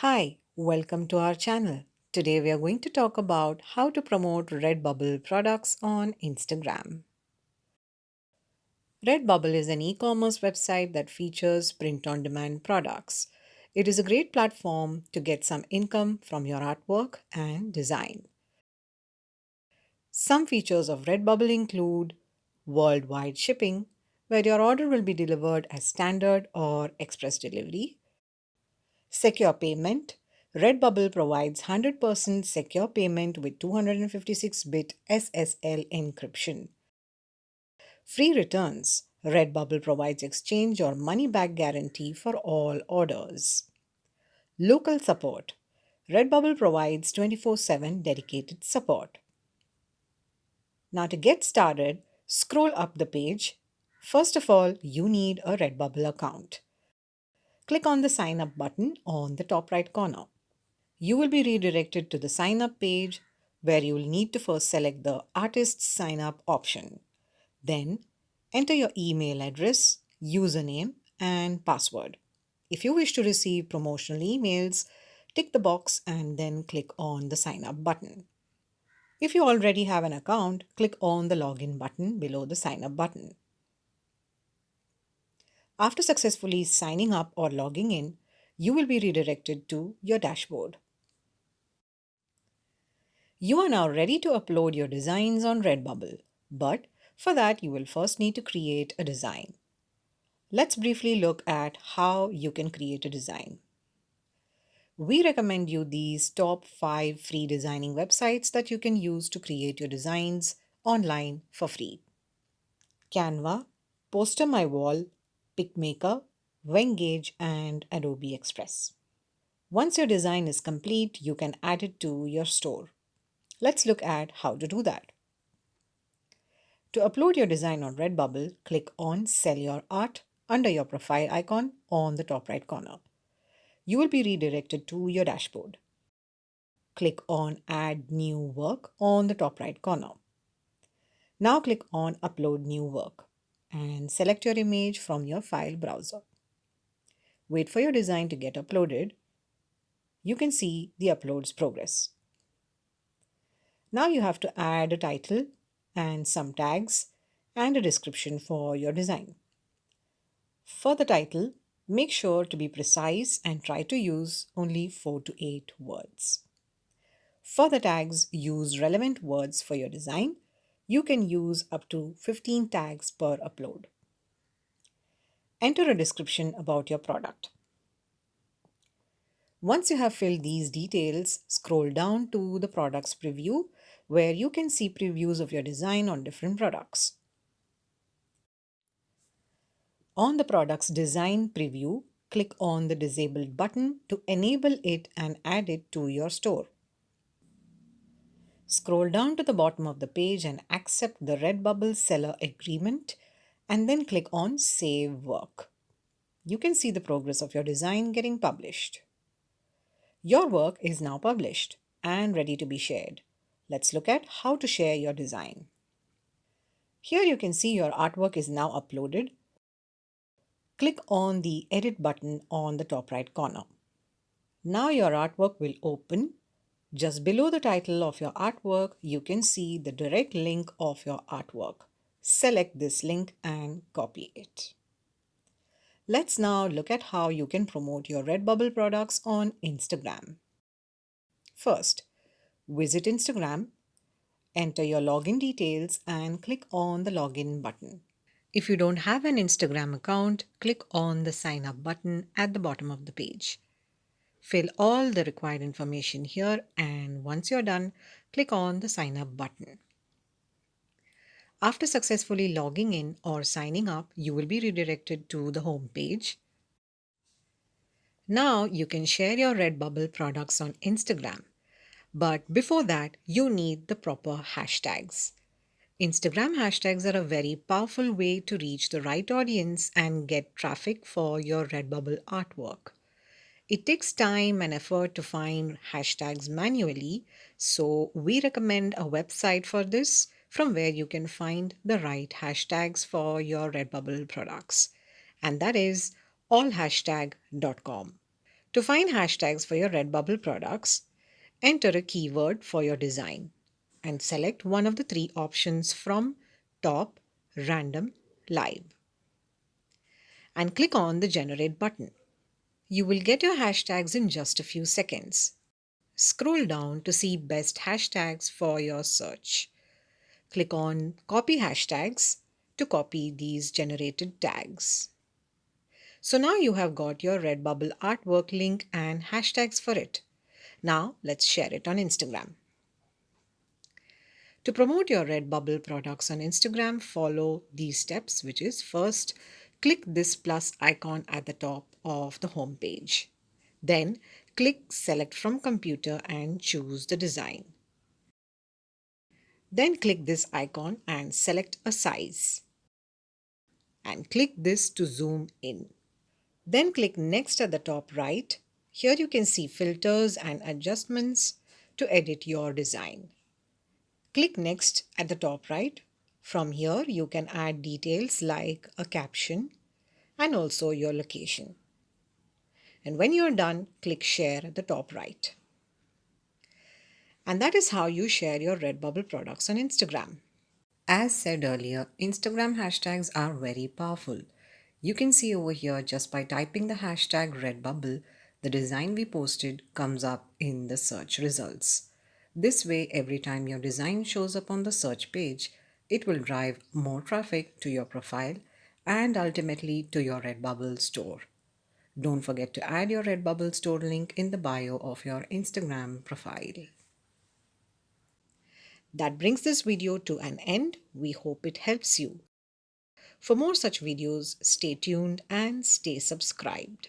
Hi, welcome to our channel. Today we are going to talk about how to promote RedBubble products on Instagram. RedBubble is an e-commerce website that features print-on-demand products. It is a great platform to get some income from your artwork and design. Some features of RedBubble include worldwide shipping, where your order will be delivered as standard or express delivery. Secure payment. Redbubble provides 100% secure payment with 256-bit SSL encryption. Free returns. Redbubble provides exchange or money back guarantee for all orders. Local support. Redbubble provides 24/7 dedicated support. Now, to get started, scroll up the page. First of all, you need a Redbubble account. Click on the sign up button on the top right corner. You will be redirected to the sign up page where you will need to first select the artist sign up option. Then enter your email address, username, and password. If you wish to receive promotional emails, tick the box and then click on the sign up button. If you already have an account, click on the login button below the sign up button. After successfully signing up or logging in, you will be redirected to your dashboard. You are now ready to upload your designs on Redbubble, but for that you will first need to create a design. Let's briefly look at how you can create a design. We recommend you these top 5 free designing websites that you can use to create your designs online for free: Canva, Poster My Wall, PicMaker, Wengage, and Adobe Express. Once your design is complete, you can add it to your store. Let's look at how to do that. To upload your design on Redbubble, click on Sell Your Art under your profile icon on the top right corner. You will be redirected to your dashboard. Click on Add New Work on the top right corner. Now click on Upload New Work and select your image from your file browser. Wait for your design to get uploaded. You can see the upload's progress. Now you have to add a title and some tags and a description for your design. For the title, make sure to be precise and try to use only 4 to 8 words. For the tags, use relevant words for your design. You can use up to 15 tags per upload. Enter a description about your product. Once you have filled these details, scroll down to the products preview where you can see previews of your design on different products. On the product's design preview, click on the disabled button to enable it and add it to your store. Scroll down to the bottom of the page and accept the Redbubble seller agreement and then click on Save Work. You can see the progress of your design getting published. Your work is now published and ready to be shared. Let's look at how to share your design. Here you can see your artwork is now uploaded. Click on the Edit button on the top right corner. Now your artwork will open. Just below the title of your artwork, you can see the direct link of your artwork. Select this link and copy it. Let's now look at how you can promote your Redbubble products on Instagram. First, visit Instagram, enter your login details and click on the login button. If you don't have an Instagram account, click on the sign up button at the bottom of the page. Fill all the required information here and once you're done, click on the sign up button. After successfully logging in or signing up, you will be redirected to the home page. Now you can share your Redbubble products on Instagram. But before that, you need the proper hashtags. Instagram hashtags are a very powerful way to reach the right audience and get traffic for your Redbubble artwork. It takes time and effort to find hashtags manually, so we recommend a website for this from where you can find the right hashtags for your Redbubble products, and that is allhashtag.com. To find hashtags for your Redbubble products, enter a keyword for your design and select one of the three options from top, random, live, and click on the generate button. You will get your hashtags in just a few seconds. Scroll down to see best hashtags for your search. Click on copy hashtags to copy these generated tags. So now you have got your Redbubble artwork link and hashtags for it. Now let's share it on Instagram. To promote your Redbubble products on Instagram, follow these steps, which is first, click this plus icon at the top of the home page. Then click select from computer and choose the design. Then click this icon and select a size. And click this to zoom in. Then click next at the top right. Here you can see filters and adjustments to edit your design. Click next at the top right. From here, you can add details like a caption and also your location. And when you're done, click share at the top right. And that is how you share your Redbubble products on Instagram. As said earlier, Instagram hashtags are very powerful. You can see over here just by typing the hashtag Redbubble, the design we posted comes up in the search results. This way, every time your design shows up on the search page, it will drive more traffic to your profile and ultimately to your Redbubble store. Don't forget to add your Redbubble store link in the bio of your Instagram profile. That brings this video to an end. We hope it helps you. For more such videos, stay tuned and stay subscribed.